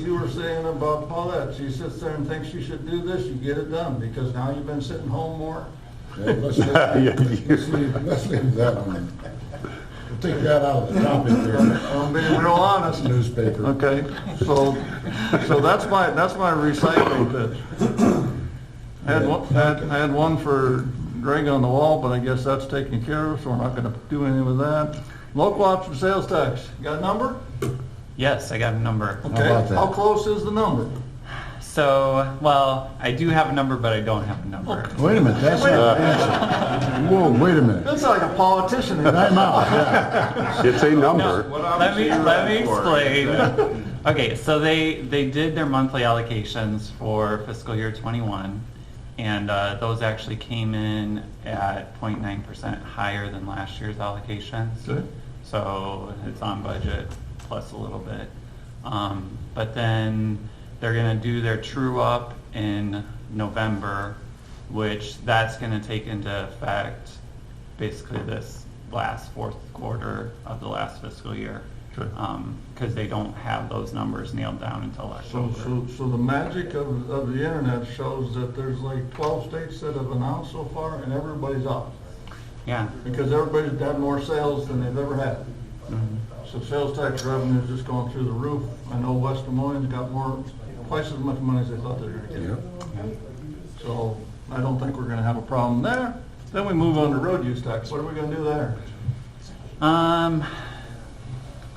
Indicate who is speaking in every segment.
Speaker 1: you were saying about Paulette, she sits there and thinks you should do this, you get it done, because now you've been sitting home more.
Speaker 2: Yeah, let's leave that one. We'll take that out of the topic there.
Speaker 1: I'm being real honest.
Speaker 2: Newspaper.
Speaker 1: Okay, so that's my recycling pitch. I had one for Greg on the wall, but I guess that's taken care of, so we're not gonna do anything with that. Local option sales tax, got a number?
Speaker 3: Yes, I got a number.
Speaker 1: Okay,
Speaker 2: about that?
Speaker 1: how close is the number?
Speaker 3: So, well, I do have a number, but I don't have a number.
Speaker 2: Wait a minute, that's not an answer. Whoa, wait a minute.
Speaker 1: That's like a politician.
Speaker 2: I'm out, yeah.
Speaker 4: It's a number.
Speaker 3: Let me explain. Okay, so they did their monthly allocations for fiscal year 21, and those actually came in at 0.9% higher than last year's allocations.
Speaker 1: Good.
Speaker 3: So it's on budget plus a little bit. But then they're gonna do their true up in November, which that's gonna take into effect basically this last fourth quarter of the last fiscal year.
Speaker 1: Sure.
Speaker 3: Because they don't have those numbers nailed down until October.
Speaker 1: So the magic of the internet shows that there's like 12 states that have announced so far, and everybody's up.
Speaker 3: Yeah.
Speaker 1: Because everybody's had more sales than they've ever had. So sales tax revenue is just going through the roof. I know West Des Moines got twice as much money as they thought they were gonna
Speaker 2: Yep.
Speaker 1: get. So I don't think we're gonna have a problem there. Then we move on to road use tax. What are we gonna do there?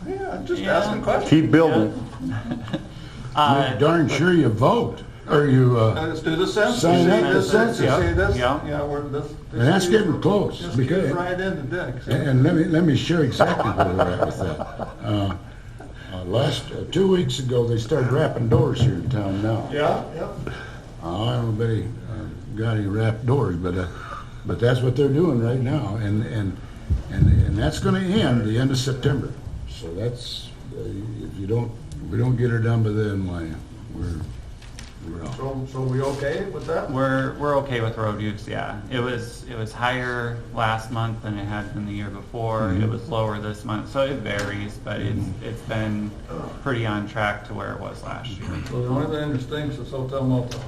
Speaker 1: Yeah, I'm just
Speaker 3: Yeah.
Speaker 1: asking questions.
Speaker 4: Keep building.
Speaker 2: Make darn sure you vote, or you,
Speaker 1: Let's do the census.
Speaker 2: Sign up
Speaker 1: See
Speaker 2: the
Speaker 1: this-
Speaker 2: census.
Speaker 1: See this?
Speaker 3: Yeah.
Speaker 1: Yeah, we're this.
Speaker 2: And that's getting close,
Speaker 1: Just
Speaker 2: because-
Speaker 1: get right into Dick. so.
Speaker 2: and let me share exactly where we're at with that. Last, 2 weeks ago, they started wrapping doors here in town now.
Speaker 1: Yeah, yeah.
Speaker 2: I don't know if anybody got any wrapped doors, but that's what they're doing right now, and that's gonna end the end of September. So that's, if we don't get her done by then, why, we're out.
Speaker 1: So we okay with that?
Speaker 3: We're okay with road use, yeah. It was higher last month than it had been the year before. It was lower this month, so it varies, but it's been pretty on track to where it was last year.
Speaker 1: So the only thing that stinks is hotel motel.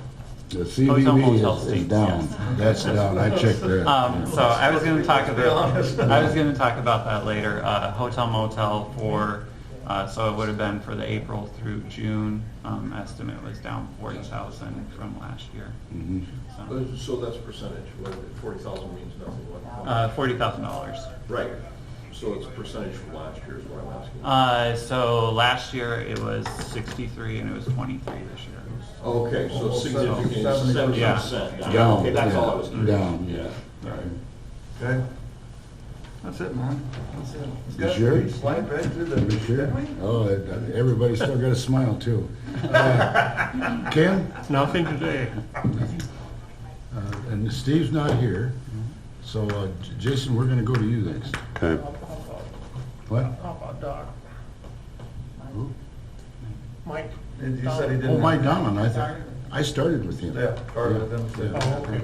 Speaker 2: The
Speaker 3: Hotel motel
Speaker 2: CBD is
Speaker 3: stinks,
Speaker 2: down,
Speaker 3: yes.
Speaker 2: that's down, I checked that.
Speaker 3: So I was gonna talk
Speaker 1: be honest.
Speaker 3: about that later. Hotel motel for, so it would have been for the April through June, estimate was down 40,000 from last year.
Speaker 5: So that's a percentage, 40,000 means nothing. What?
Speaker 3: $40,000.
Speaker 5: Right, so it's a percentage from last year is what I'm asking.
Speaker 3: So last year it was 63 and it was 23 this year.
Speaker 5: Okay, so
Speaker 1: Almost
Speaker 5: significant,
Speaker 1: 70%.
Speaker 5: 70%.
Speaker 2: Down,
Speaker 5: Okay, that's all I was
Speaker 2: yeah,
Speaker 5: curious.
Speaker 2: down.
Speaker 5: Yeah, all right.
Speaker 1: Okay? That's it, man. That's it. It's
Speaker 2: You
Speaker 1: good.
Speaker 2: sure?
Speaker 1: We slide right through that.
Speaker 2: You sure?
Speaker 1: didn't we?
Speaker 2: Oh, everybody still got a smile too. Ken?
Speaker 6: Nothing today.
Speaker 2: And Steve's not here, so Jason, we're gonna go to you next.
Speaker 4: Okay.
Speaker 2: What?
Speaker 6: How about Doc?
Speaker 2: Who?
Speaker 6: Mike?
Speaker 1: You said he didn't.
Speaker 2: Oh, Mike Donlin, I started with him.
Speaker 1: Yeah, started with him.
Speaker 2: Yeah.
Speaker 6: Oh, okay.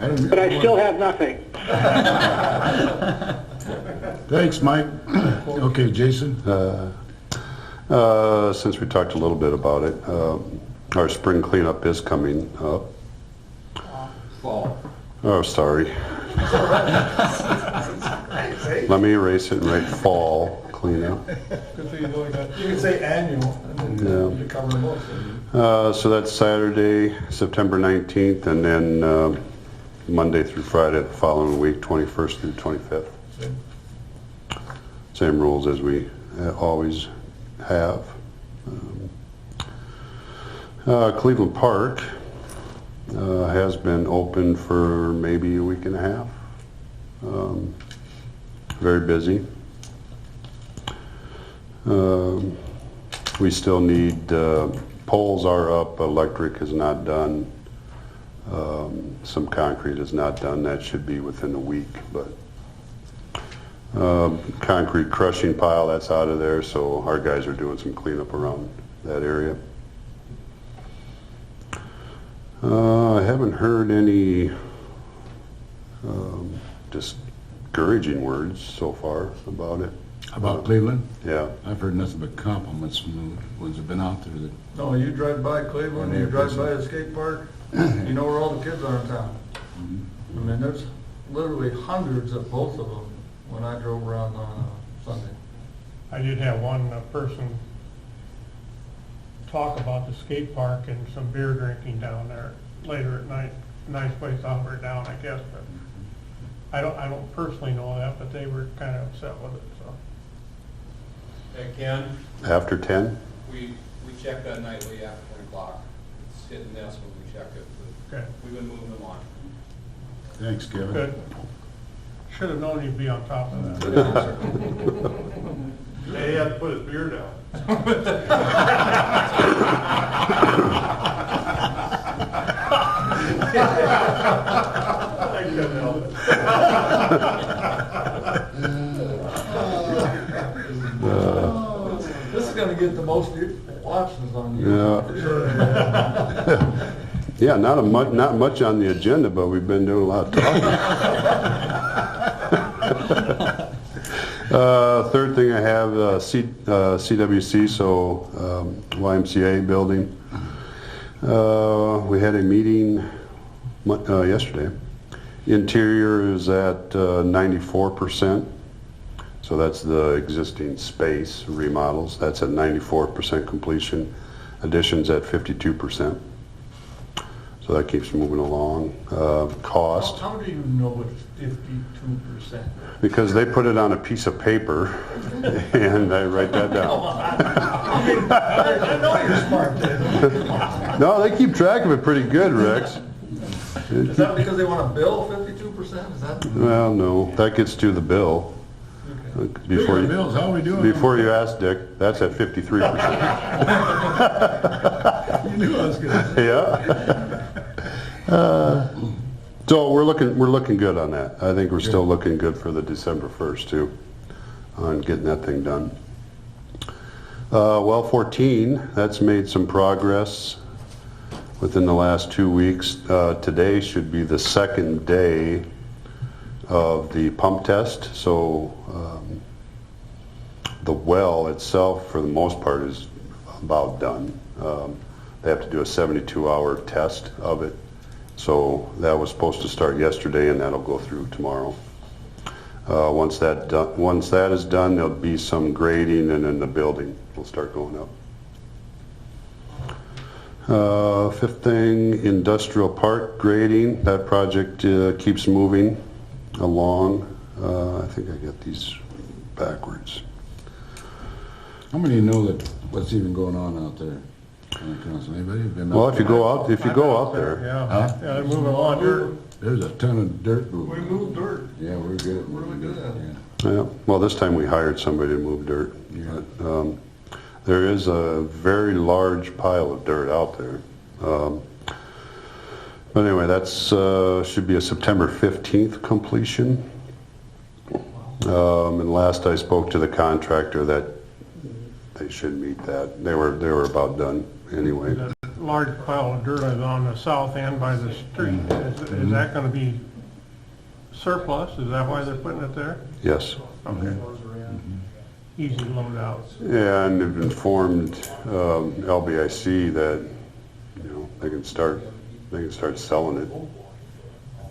Speaker 2: I don't-
Speaker 7: But I still have nothing.
Speaker 2: Thanks, Mike. Okay, Jason?
Speaker 4: Since we talked a little bit about it, our spring cleanup is coming up.
Speaker 5: Fall.
Speaker 4: Oh, sorry. Let me erase it and write fall cleanup.
Speaker 1: Good thing you know you can say annual, and then you cover them both.
Speaker 4: So that's Saturday, September 19th, and then Monday through Friday the following week, 21st through 25th. Same rules as we always have. Cleveland Park has been open for maybe a week and a half. Very busy. We still need, poles are up, electric is not done. Some concrete is not done, that should be within a week, but concrete crushing pile, that's out of there, so our guys are doing some cleanup around that area. I haven't heard any discouraging words so far about it.
Speaker 2: How about Cleveland?
Speaker 4: Yeah.
Speaker 2: I've heard nothing but compliments from the ones that have been out there.
Speaker 1: No, you drive by Cleveland, you drive by the skate park, you know where all the kids are in town. I mean, there's literally hundreds of both of them when I drove around on Sunday.
Speaker 6: I did have one person talk about the skate park and some beer drinking down there later at night. Nice place to hunker down, I guess, but I don't personally know that, but they were kind of upset with it, so.
Speaker 7: Hey, Ken,
Speaker 4: After 10?
Speaker 7: we check that nightly after 10 o'clock. It's hit and miss when we check it, but
Speaker 6: Okay,
Speaker 7: we've been moving them on.
Speaker 2: Thanks, Kevin.
Speaker 6: good. Should have known you'd be on top of that.
Speaker 5: Hey, he had to put his beer down.
Speaker 6: I couldn't help it.
Speaker 1: This is gonna get the most watches on you.
Speaker 4: Yeah. Yeah, not much on the agenda, but we've been doing a lot of talking. Third thing I have, CWC, so YMCA building. We had a meeting yesterday. Interior is at 94%. So that's the existing space remodels. That's at 94% completion. Additions at 52%. So that keeps moving along. Cost,
Speaker 1: How do you know it's 52%?
Speaker 4: because they put it on a piece of paper and I write that down.
Speaker 1: I know you're smart, Ted.
Speaker 4: No, they keep track of it pretty good, Rex.
Speaker 1: Is that because they want to bill 52%? Is that?
Speaker 4: Well, no, that gets to the bill. Before
Speaker 2: Speaking of bills, how are we doing?
Speaker 4: Before you ask, Dick, that's at 53%.
Speaker 2: You knew I was gonna.
Speaker 4: Yeah. So we're looking good on that. I think we're still looking good for the December 1st too, on getting that thing done. Well 14, that's made some progress within the last 2 weeks. Today should be the second day of the pump test, so the well itself for the most part is about done. They have to do a 72-hour test of it, so that was supposed to start yesterday and that'll go through tomorrow. Once that is done, there'll be some grading and then the building will start going up. Fifth thing, industrial park grading. That project keeps moving along. I think I got these backwards.
Speaker 2: How many know that what's even going on out there? Anybody been out
Speaker 4: Well, if you
Speaker 2: there?
Speaker 4: go out there,
Speaker 6: Yeah,
Speaker 2: Huh?
Speaker 6: yeah, they're moving a lot of dirt.
Speaker 2: There's a ton of dirt
Speaker 1: We
Speaker 2: moving.
Speaker 1: move dirt.
Speaker 2: Yeah, we're good.
Speaker 1: What are we good at?
Speaker 2: Yeah.
Speaker 4: yeah. Well, this time we hired somebody to move dirt. But, there is a very large pile of dirt out there. But anyway, that's should be a September 15th completion. And last I spoke to the contractor, that they should meet that. They were about done anyway.
Speaker 6: That large pile of dirt is on the south end by the street. Is that gonna be surplus? Is that why they're putting it there?
Speaker 4: Yes.
Speaker 6: Okay. Easy load out.
Speaker 4: Yeah, and they've informed LBIC that, you know, they can start selling it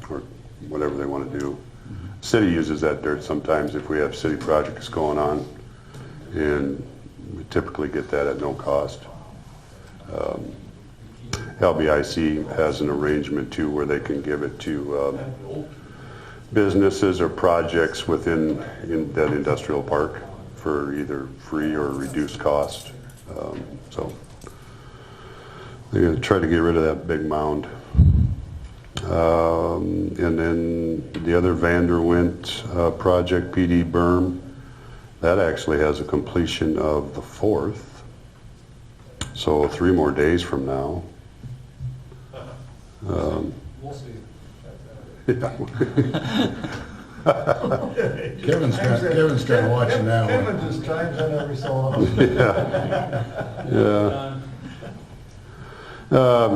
Speaker 4: or whatever they want to do. City uses that dirt sometimes if we have city projects going on, and we typically get that at no cost. LBIC has an arrangement too where they can give it to businesses or projects within that industrial park for either free or reduced cost. So they're going to try to get rid of that big mound. And then the other Vanderwent project, PD berm, that actually has a completion of the 4th. So 3 more days from now.
Speaker 7: We'll see.
Speaker 2: Kevin's kind of watching that one.
Speaker 1: Kevin just chimes in every so often.
Speaker 4: Yeah.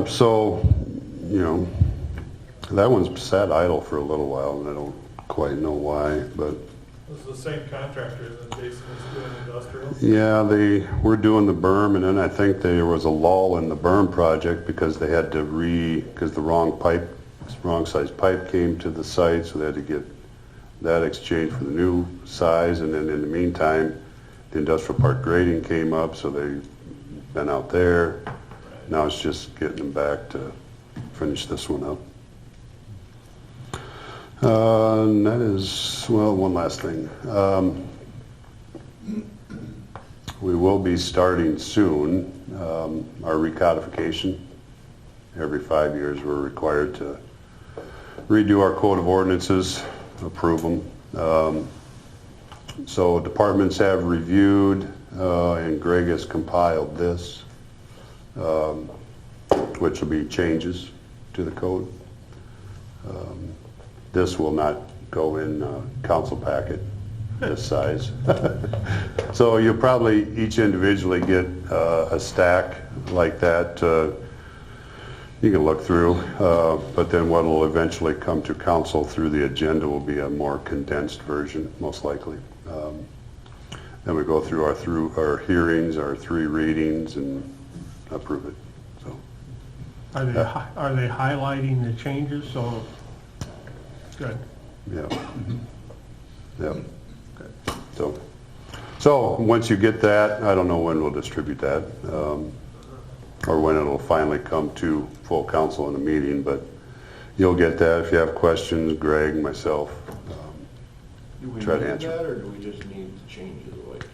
Speaker 4: So, you know, that one's sat idle for a little while, and I don't quite know why, but
Speaker 6: This is the same contractor that Jason was doing industrial?
Speaker 4: Yeah, they were doing the berm, and then I think there was a lull in the berm project because they had to because the wrong size pipe came to the site, so they had to get that exchanged for the new size, and then in the meantime, the industrial park grading came up, so they've been out there. Now it's just getting them back to finish this one up. And that is, well, one last thing. We will be starting soon our recodification. Every 5 years, we're required to redo our code of ordinances, approve them. So departments have reviewed, and Greg has compiled this, which will be changes to the code. This will not go in council packet this size. So you'll probably each individually get a stack like that you can look through, but then what will eventually come to council through the agenda will be a more condensed version, most likely. Then we go through our hearings, our 3 readings, and approve it. So
Speaker 6: Are they highlighting the changes, so, good.
Speaker 4: yeah, yeah. So once you get that, I don't know when we'll distribute that, or when it'll finally come to full council in a meeting, but you'll get that. If you have questions, Greg, myself,
Speaker 5: Do we
Speaker 4: try to
Speaker 5: need
Speaker 4: answer.
Speaker 5: that, or do we just need to change it? Like,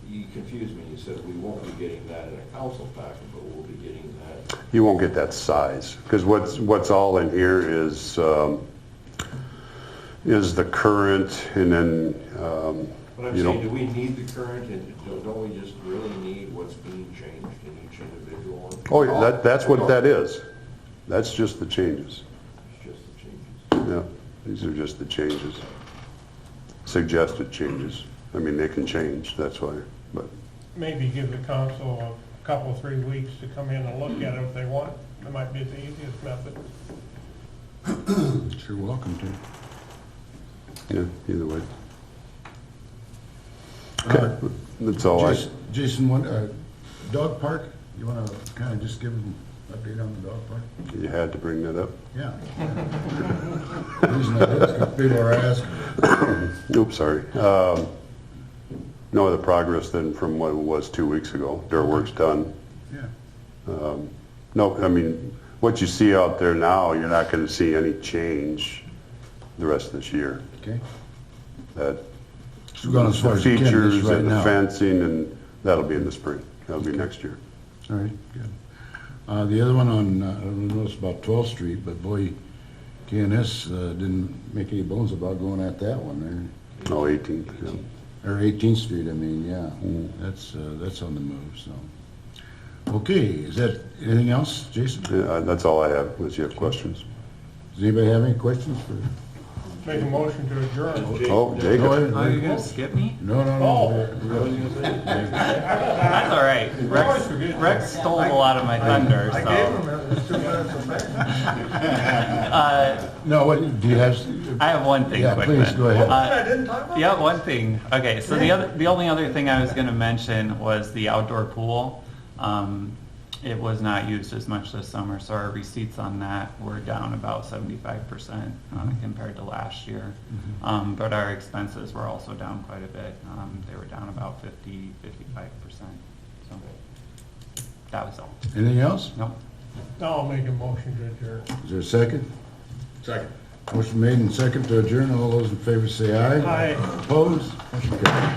Speaker 5: you confused me. You said we won't be getting that in a council packet, but we'll be getting that.
Speaker 4: You won't get that size, because what's all in here is the current, and then,
Speaker 5: But I'm
Speaker 4: you
Speaker 5: saying,
Speaker 4: know,
Speaker 5: do we need the current, and don't we just really need what's being changed in each individual one?
Speaker 4: oh, yeah, that's what that is. That's just the changes.
Speaker 5: It's just the changes.
Speaker 4: Yeah, these are just the changes. Suggested changes. I mean, they can change, that's why, but,
Speaker 6: Maybe give the council a couple, 3 weeks to come in and look at it if they want. That might be the easiest method.
Speaker 2: You're welcome to.
Speaker 4: yeah, either way. Okay, that's all
Speaker 2: Jason, dog park, you want to kind of just give them an update on the dog park?
Speaker 4: You had to bring that up.
Speaker 2: Yeah. The reason I did is 'cause people are asking.
Speaker 4: Oops, sorry. No other progress than from what it was 2 weeks ago. Dirt work's done.
Speaker 2: Yeah.
Speaker 4: No, I mean, what you see out there now, you're not gonna see any change the rest of this year.
Speaker 2: Okay.
Speaker 4: That
Speaker 2: So we're going as far
Speaker 4: the
Speaker 2: as you can
Speaker 4: features
Speaker 2: this right
Speaker 4: and the
Speaker 2: now.
Speaker 4: fencing, and that'll be in the spring. That'll be next year.
Speaker 2: All right, good. The other one on, I don't know, it's about 12th Street, but boy, KNS didn't make any bones about going at that one
Speaker 4: No, 18th, yeah.
Speaker 2: there. Or 18th Street, I mean, yeah.
Speaker 4: Mm.
Speaker 2: That's on the move, so. Okay, is that anything else, Jason?
Speaker 4: Yeah, that's all I have, unless you have questions.
Speaker 2: Does anybody have any questions for?
Speaker 6: Make a motion to adjourn.
Speaker 4: Oh,
Speaker 2: No,
Speaker 4: Jacob.
Speaker 3: Are you gonna skip me?
Speaker 2: No.
Speaker 3: That's all right. Rex stole a lot of my thunder,
Speaker 1: I gave
Speaker 3: so.
Speaker 1: him, it was 2 minutes of fame.
Speaker 2: No, what, do you have?
Speaker 3: I have one thing
Speaker 2: Yeah,
Speaker 3: quick.
Speaker 2: please,
Speaker 3: then.
Speaker 2: go ahead.
Speaker 1: I didn't talk about
Speaker 3: Yeah, one thing. Okay, so the only other thing I was gonna mention was the outdoor pool. It was not used as much this summer, so our receipts on that were down about 75% compared to last year. But our expenses were also down quite a bit. They were down about 55%. So that was all.
Speaker 2: Anything else?
Speaker 3: Nope.
Speaker 6: I'll make a motion to adjourn.
Speaker 2: Is there a second?
Speaker 5: Second.
Speaker 2: Motion made and second to adjourn. All those in favor say aye.
Speaker 6: Aye.
Speaker 2: Opposed? Motion carried.